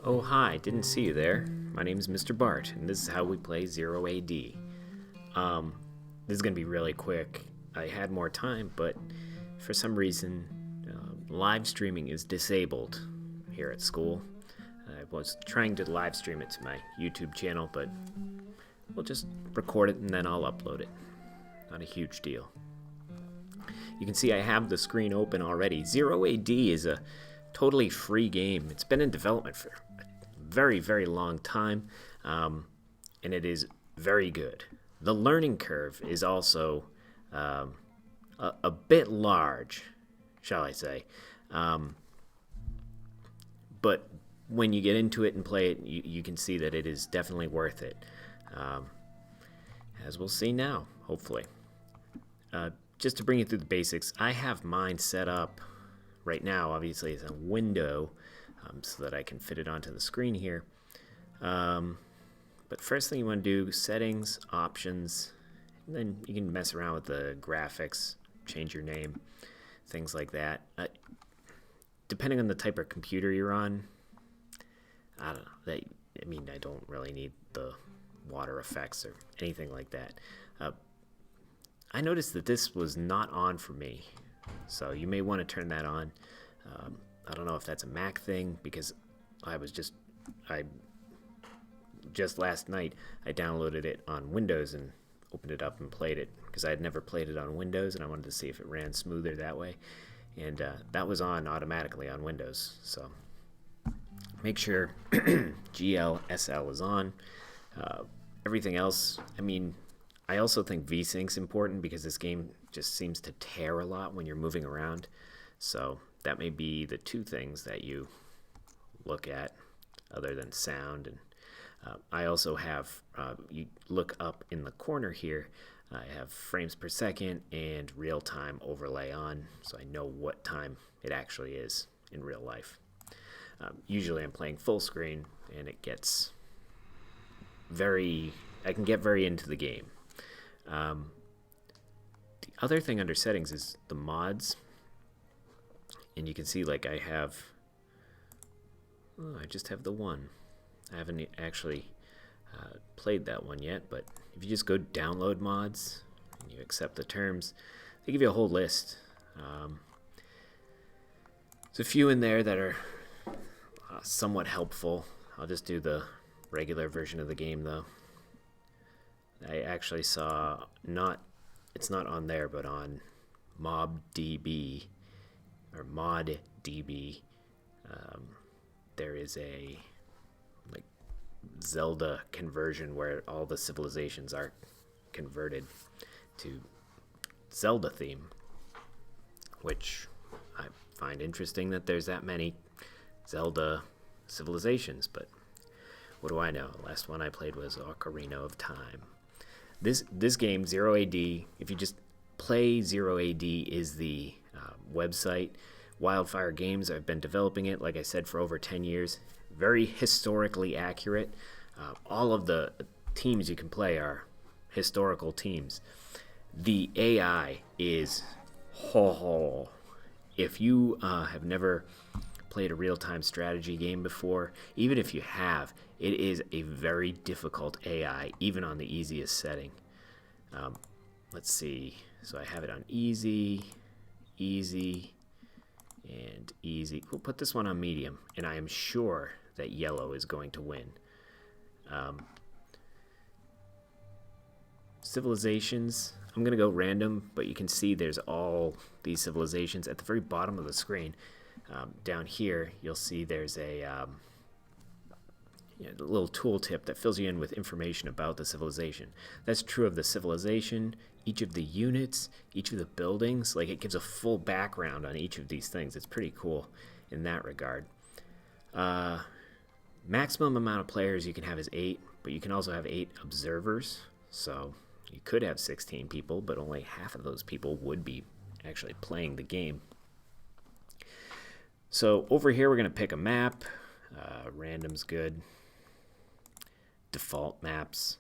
Oh, hi, didn't see you there. My name's Mr. Bart, and this is how we play Zero AD. Um, this is gonna be really quick. I had more time, but for some reason, live streaming is disabled here at school. I was trying to live stream it to my YouTube channel, but we'll just record it and then I'll upload it. Not a huge deal. You can see I have the screen open already. Zero AD is a totally free game. It's been in development for a very, very long time, and it is very good. The learning curve is also a bit large, shall I say. But when you get into it and play it, you can see that it is definitely worth it. As we'll see now, hopefully. Just to bring you through the basics, I have mine set up right now, obviously, as a window so that I can fit it onto the screen here. But first thing you want to do, settings, options, and then you can mess around with the graphics, change your name, things like that. Depending on the type of computer you're on, I don't know. I don't really need the water effects or anything like that. I noticed that this was not on for me, so you may want to turn that on. I don't know if that's a Mac thing, because I just last night I downloaded it on Windows and opened it up and played it, because I had never played it on Windows and I wanted to see if it ran smoother that way, and that was on automatically on Windows. So make sure GLSL is on. Everything else, I also think VSync's important, because this game just seems to tear a lot when you're moving around. So that may be the two things that you look at, other than sound. And I also have, you look up in the corner here, I have frames per second and real-time overlay on, so I know what time it actually is in real life. Usually I'm playing full screen, and it gets I can get very into the game. The other thing under settings is the mods, and you can see I just have the one. I haven't actually played that one yet, but if you just go download mods and you accept the terms, they give you a whole list. There's a few in there that are somewhat helpful. I'll just do the regular version of the game though. I actually saw it's not on there, but on MobDB or ModDB, there is a Zelda conversion where all the civilizations are converted to Zelda theme, which I find interesting that there's that many Zelda civilizations, but what do I know? The last one I played was Ocarina of Time. This game, Zero AD, if you just play Zero AD, is the website. Wildfire Games, I've been developing it, like I said, for over 10 years. Very historically accurate. All of the teams you can play are historical teams. The AI is If you have never played a real-time strategy game before, even if you have, it is a very difficult AI, even on the easiest setting. Let's see. So I have it on easy, and easy. We'll put this one on medium, and I am sure that yellow is going to win. Civilizations, I'm going to go random, but you can see there's all these civilizations at the very bottom of the screen. Down here, you'll see there's a little tooltip that fills you in with information about the civilization. That's true of the civilization, each of the units, each of the buildings. It gives a full background on each of these things. It's pretty cool in that regard. Maximum amount of players you can have is 8, but you can also have 8 observers. So you could have 16 people, but only half of those people would be actually playing the game. So over here we're going to pick a map. Random's good. Default maps.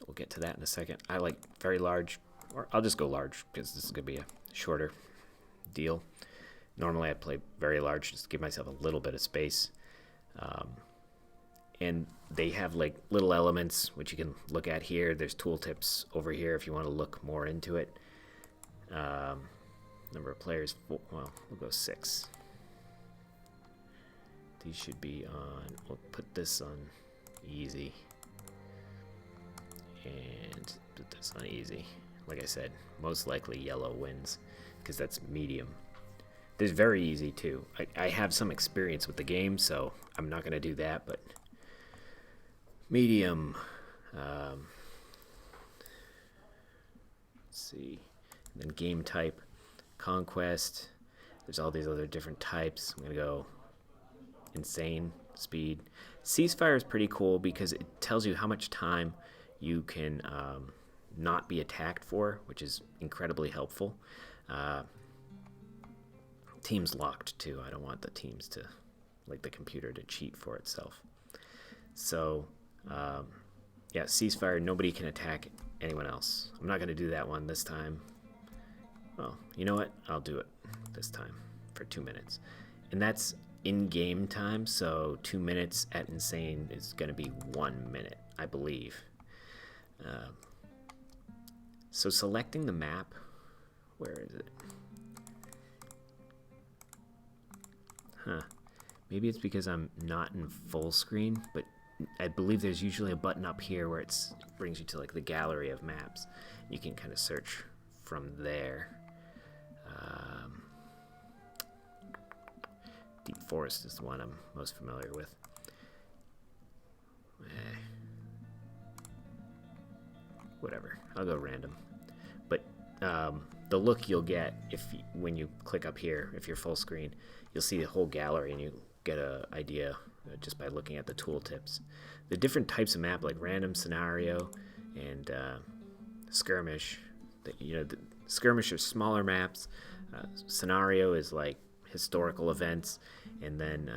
We'll get to that in a second. I like very large, or I'll just go large because this is going to be a shorter deal. Normally I play very large just to give myself a little bit of space. And they have like little elements which you can look at here. There's tooltips over here if you want to look more into it. Number of players, well, we'll go 6. These should be on, we'll put this on easy. And put this on easy. Like I said, most likely yellow wins because that's medium. There's very easy too. I have some experience with the game, so I'm not going to do that, but medium. Let's see. And then game type, Conquest. There's all these other different types. I'm going to go insane speed. Ceasefire is pretty cool because it tells you how much time you can not be attacked for, which is incredibly helpful. Teams locked too. I don't want the teams to, like the computer to cheat for itself. So yeah, ceasefire, nobody can attack anyone else. I'm not going to do that one this time. Well, you know what? I'll do it this time for 2 minutes. And that's in-game time, so 2 minutes at insane is going to be 1 minute, I believe. So selecting the map, where is it? Huh. Maybe it's because I'm not in full screen, but I believe there's usually a button up here where it brings you to like the gallery of maps. You can kind of search from there. Deep Forest is the one I'm most familiar with. Whatever, I'll go random. But the look you'll get when you click up here, if you're full screen, you'll see the whole gallery and you get an idea just by looking at the tooltips. The different types of map, like random, scenario, and skirmish. The skirmish are smaller maps. Scenario is like historical events, and then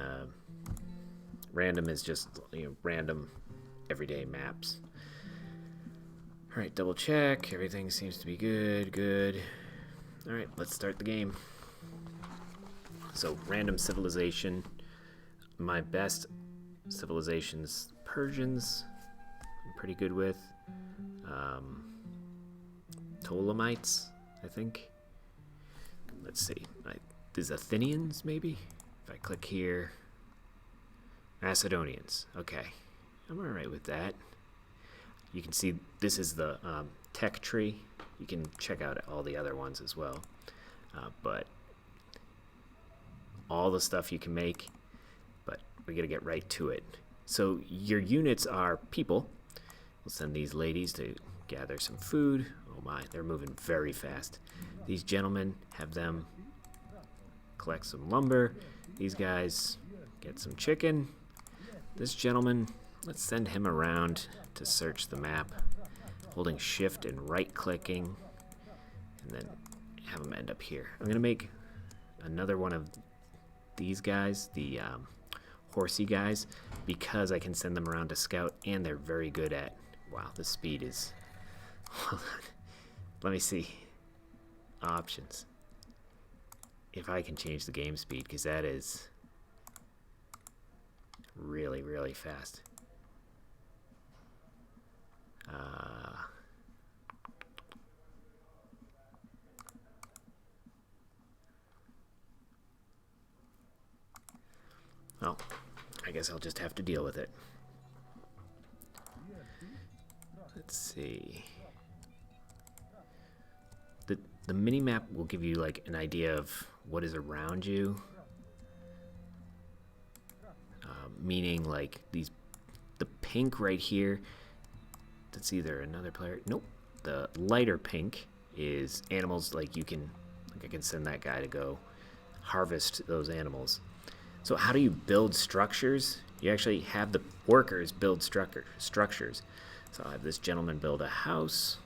random is just random everyday maps. All right, double check. Everything seems to be good. All right, let's start the game. So random civilization. My best civilizations, Persians, I'm pretty good with. Ptolemites, I think. Let's see. These Athenians, maybe? If I click here. Macedonians. Okay. I'm all right with that. You can see this is the tech tree. You can check out all the other ones as well. But all the stuff you can make, but we got to get right to it. So your units are people. We'll send these ladies to gather some food. Oh my, they're moving very fast. These gentlemen, have them collect some lumber. These guys get some chicken. This gentleman, let's send him around to search the map, holding shift and right clicking, and then have him end up here. I'm gonna make another one of these guys, the horsey guys, because I can send them around to scout, and they're very good at, wow, the speed is, hold on, let me see, options, if I can change the game speed, because that is really, really fast. Well, I guess I'll just have to deal with it. Let's see. The mini-map will give you like an idea of what is around you. Meaning like the pink right here, that's either another player. Nope. The lighter pink is animals, like I can send that guy to go harvest those animals. So how do you build structures? You actually have the workers build structures. So I'll have this gentleman build a house.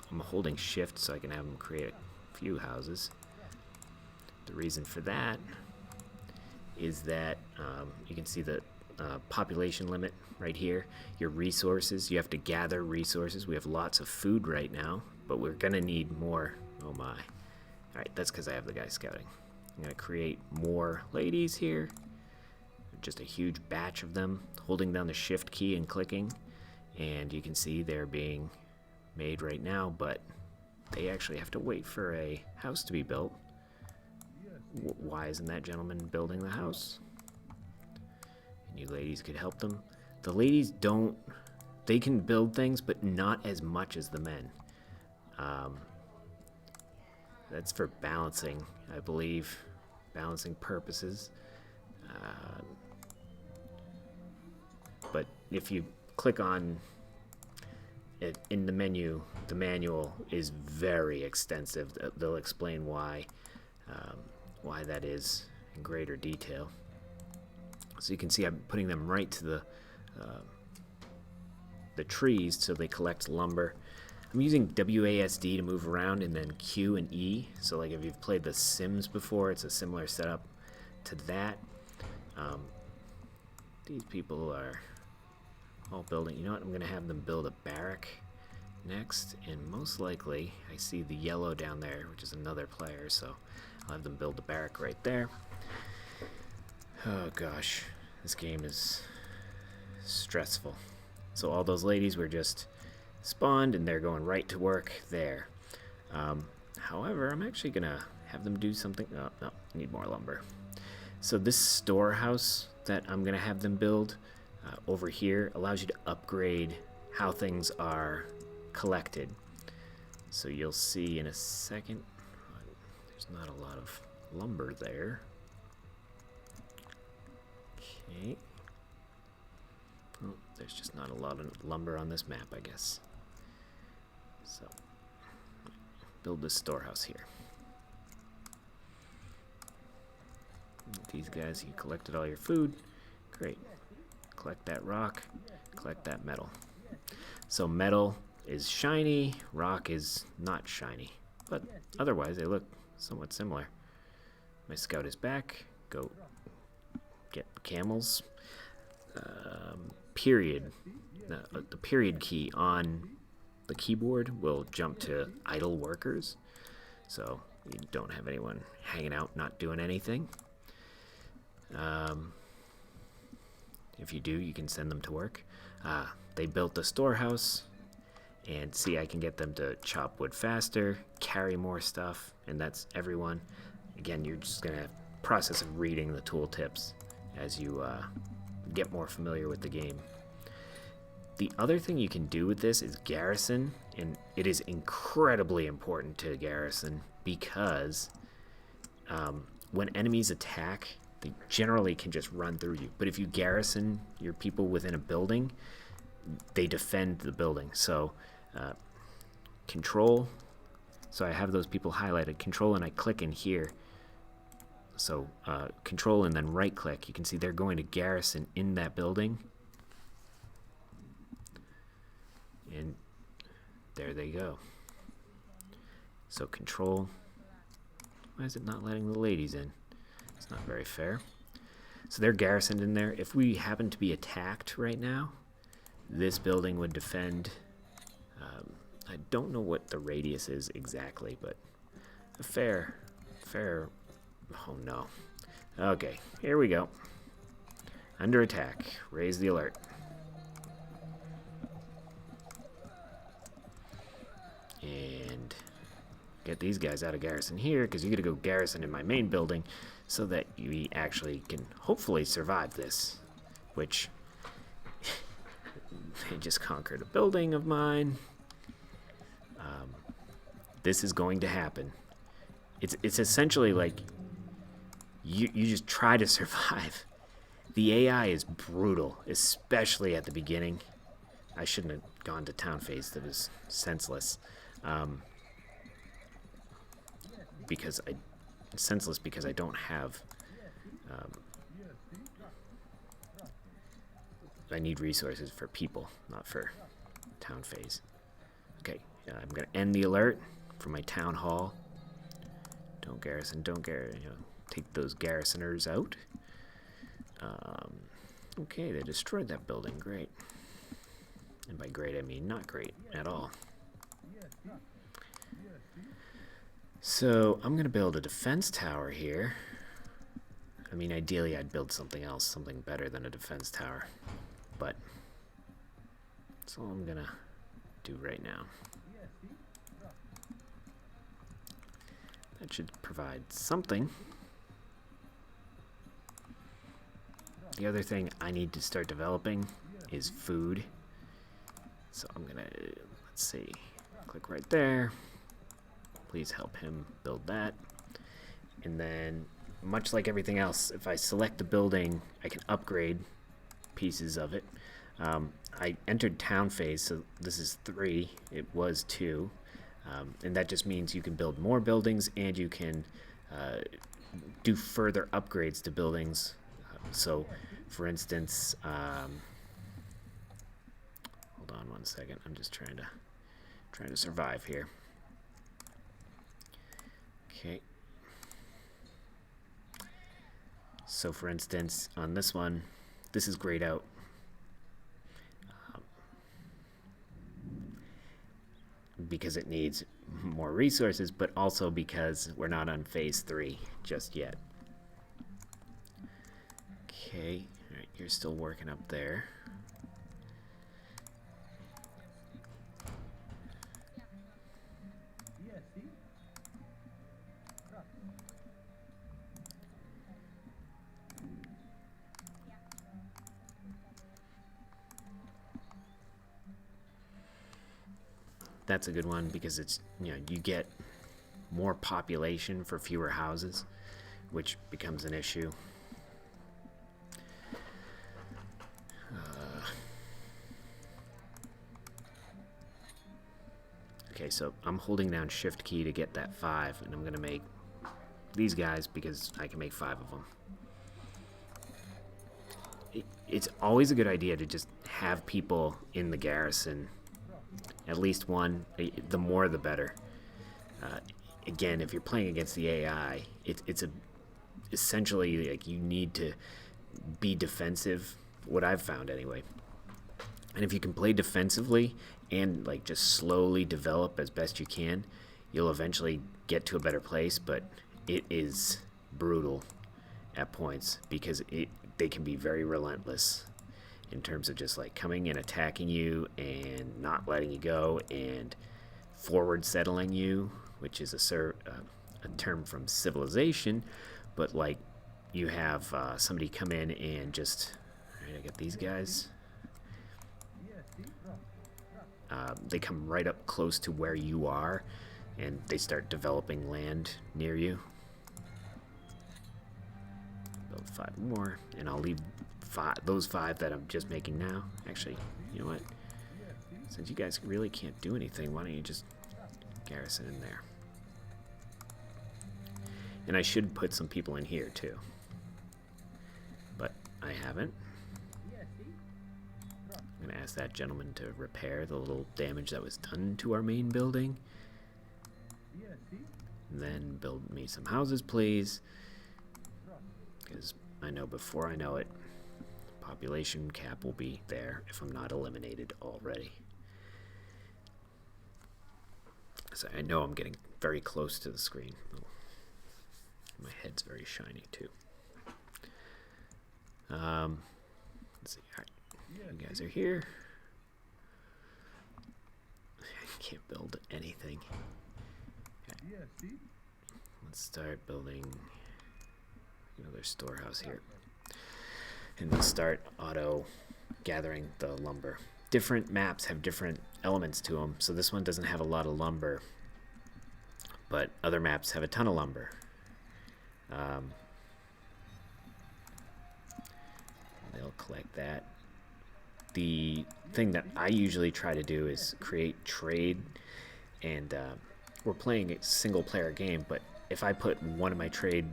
I'm holding shift so I can have him create a few houses. The reason for that is that you can see the population limit right here. Your resources, you have to gather resources. We have lots of food right now, but we're gonna need more. Oh my. All right, that's because I have the guy scouting. I'm going to create more ladies here. Just a huge batch of them, holding down the shift key and clicking. And you can see they're being made right now, but they actually have to wait for a house to be built. Why isn't that gentleman building the house? And you ladies could help them. The ladies don't, they can build things, but not as much as the men. That's for balancing, I believe, balancing purposes. But if you click on it in the menu, the manual is very extensive. They'll explain why that is in greater detail. So you can see I'm putting them right to the trees so they collect lumber. I'm using WASD to move around and then Q and E. So like if you've played The Sims before, it's a similar setup to that. These people are all building. You know what? I'm going to have them build a barrack next. And most likely, I see the yellow down there, which is another player. So I'll have them build a barrack right there. Oh gosh, this game is stressful. So all those ladies were just spawned and they're going right to work there. However, I'm actually gonna have them do something. Oh, no, I need more lumber. So this storehouse that I'm gonna have them build over here allows you to upgrade how things are collected. So you'll see in a second, there's not a lot of lumber there. Okay. Oh, there's just not a lot of lumber on this map, I guess. So, build this storehouse here. These guys, you collected all your food. Great. Collect that rock, collect that metal. So metal is shiny, rock is not shiny. But otherwise, they look somewhat similar. My scout is back. Go get camels. Period. The period key on the keyboard will jump to idle workers. So you don't have anyone hanging out not doing anything. If you do, you can send them to work. They built the storehouse, and see, I can get them to chop wood faster, carry more stuff, and that's everyone. Again, you're just going to process of reading the tooltips as you get more familiar with the game. The other thing you can do with this is Garrison, and it is incredibly important to Garrison because when enemies attack, they generally can just run through you. But if you garrison your people within a building, they defend the building. So control, so I have those people highlighted, control, and I click in here. So control and then right click, you can see they're going to garrison in that building. And there they go. So control, why is it not letting the ladies in? It's not very fair. So they're garrisoned in there. If we happen to be attacked right now, this building would defend. I don't know what the radius is exactly, but a fair, oh no. Okay, here we go. Under attack, raise the alert. And get these guys out of garrison here, because you gotta go garrison in my main building so that we actually can hopefully survive this, which they just conquered a building of mine. This is going to happen. It's essentially like you just try to survive. The AI is brutal, especially at the beginning. I shouldn't have gone to town phase. That was senseless. Because I don't have. I need resources for people, not for town phase. Okay, I'm gonna end the alert for my town hall. Don't garrison. Take those garrisoners out. Okay, they destroyed that building. Great. And by great, I mean not great at all. So I'm gonna build a defense tower here. I mean, ideally I'd build something else, something better than a defense tower, but that's all I'm gonna do right now. That should provide something. The other thing I need to start developing is food. So I'm gonna, let's see, click right there. Please help him build that. And then, much like everything else, if I select the building, I can upgrade pieces of it. I entered town phase, so this is 3. It was 2. And that just means you can build more buildings and you can do further upgrades to buildings. So, for instance, hold on one second. I'm just trying to survive here. Okay. So, for instance, on this one, this is grayed out. Because it needs more resources, but also because we're not on phase 3 just yet. Okay, all right, you're still working up there. That's a good one because it's, you get more population for fewer houses, which becomes an issue. Okay, so I'm holding down Shift key to get that 5, and I'm going to make these guys because I can make 5 of them. It's always a good idea to just have people in the garrison. At least one. The more the better. Again, if you're playing against the AI, it's essentially like you need to be defensive, what I've found anyway. And if you can play defensively and like just slowly develop as best you can, you'll eventually get to a better place, but it is brutal at points because they can be very relentless in terms of just like coming and attacking you and not letting you go and forward settling you, which is a term from Civilization, but like you have somebody come in and just, all right, I got these guys. They come right up close to where you are and they start developing land near you. Build 5 more and I'll leave those 5 that I'm just making now. Actually, you know what? Since you guys really can't do anything, why don't you just garrison in there? And I should put some people in here too. But I haven't. I'm going to ask that gentleman to repair the little damage that was done to our main building. And then build me some houses, please. Because I know before I know it, population cap will be there if I'm not eliminated already. So I know I'm getting very close to the screen. My head's very shiny too. Let's see. All right. You guys are here. I can't build anything. Okay. Let's start building another storehouse here. And we'll start auto gathering the lumber. Different maps have different elements to them, so this one doesn't have a lot of lumber, but other maps have a ton of lumber. They'll collect that. The thing that I usually try to do is create trade, and we're playing a single player game, but if I put one of my trade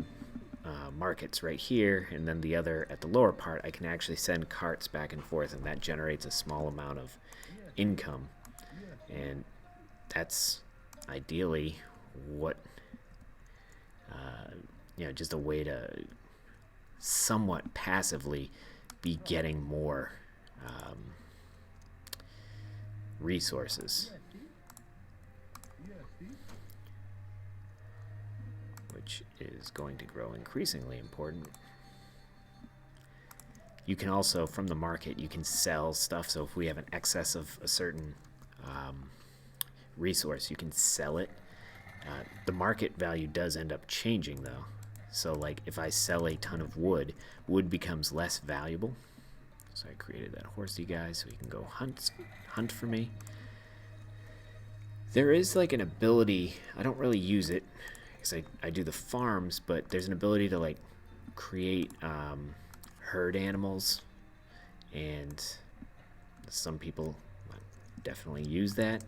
markets right here and then the other at the lower part, I can actually send carts back and forth, and that generates a small amount of income, and that's ideally what just a way to somewhat passively be getting more resources. which is going to grow increasingly important. You can also, from the market, you can sell stuff. So if we have an excess of a certain resource, you can sell it. The market value does end up changing, though. So like if I sell a ton of wood, wood becomes less valuable. So I created that horsey guy so he can go hunt for me. There is like an ability, I don't really use it because I do the farms, but there's an ability to like create herd animals, and some people definitely use that.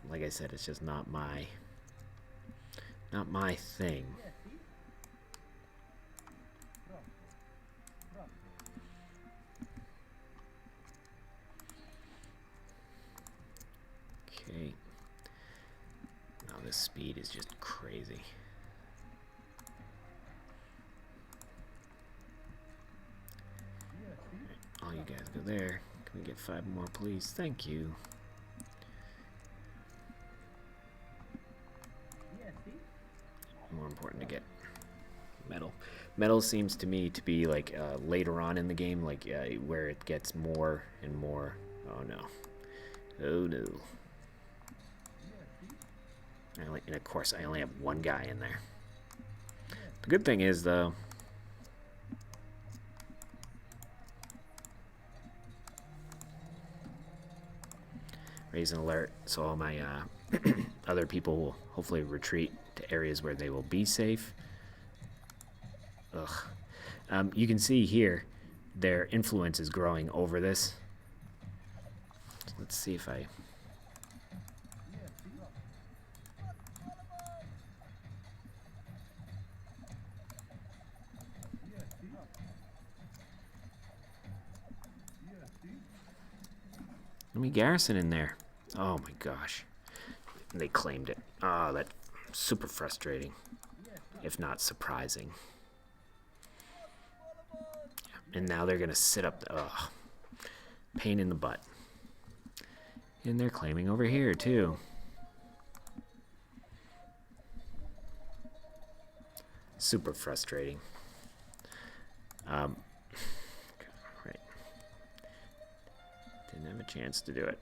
Like I said, it's just not my thing. Okay. Now this speed is just crazy. All you guys go there. Can we get 5 more, please? Thank you. More important to get metal. Metal seems to me to be like later on in the game, like where it gets more and more. Oh no. Oh no. And of course, I only have one guy in there. The good thing is, though, raise an alert so all my other people will hopefully retreat to areas where they will be safe. Ugh. You can see here their influence is growing over this. So let's see if I... Let me Garrison in there. Oh my gosh. They claimed it. Oh, that's super frustrating, if not surprising. And now they're going to sit up. Ugh. Pain in the butt. And they're claiming over here, too. Super frustrating. Right. Didn't have a chance to do it.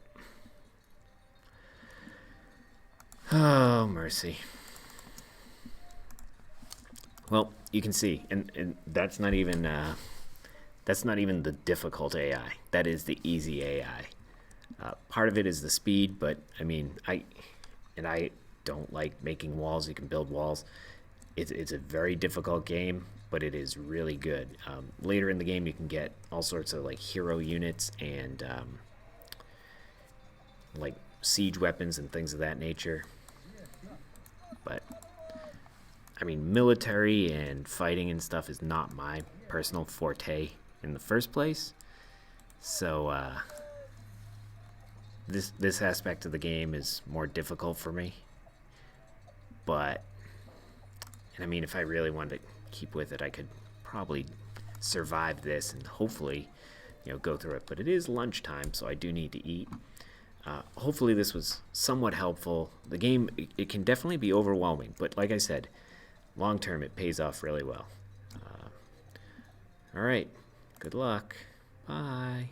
Oh, mercy. Well, you can see, and that's not even the difficult AI. That is the easy AI. Part of it is the speed, but I mean, I don't like making walls. You can build walls. It's a very difficult game, but it is really good. Later in the game, you can get all sorts of like hero units and like siege weapons and things of that nature. But I mean, military and fighting and stuff is not my personal forte in the first place. So this aspect of the game is more difficult for me. But, and I mean, if I really wanted to keep with it, I could probably survive this and hopefully, you know, go through it. But it is lunchtime, so I do need to eat. Hopefully this was somewhat helpful. The game, it can definitely be overwhelming, but like I said, long term it pays off really well. All right, good luck. Bye.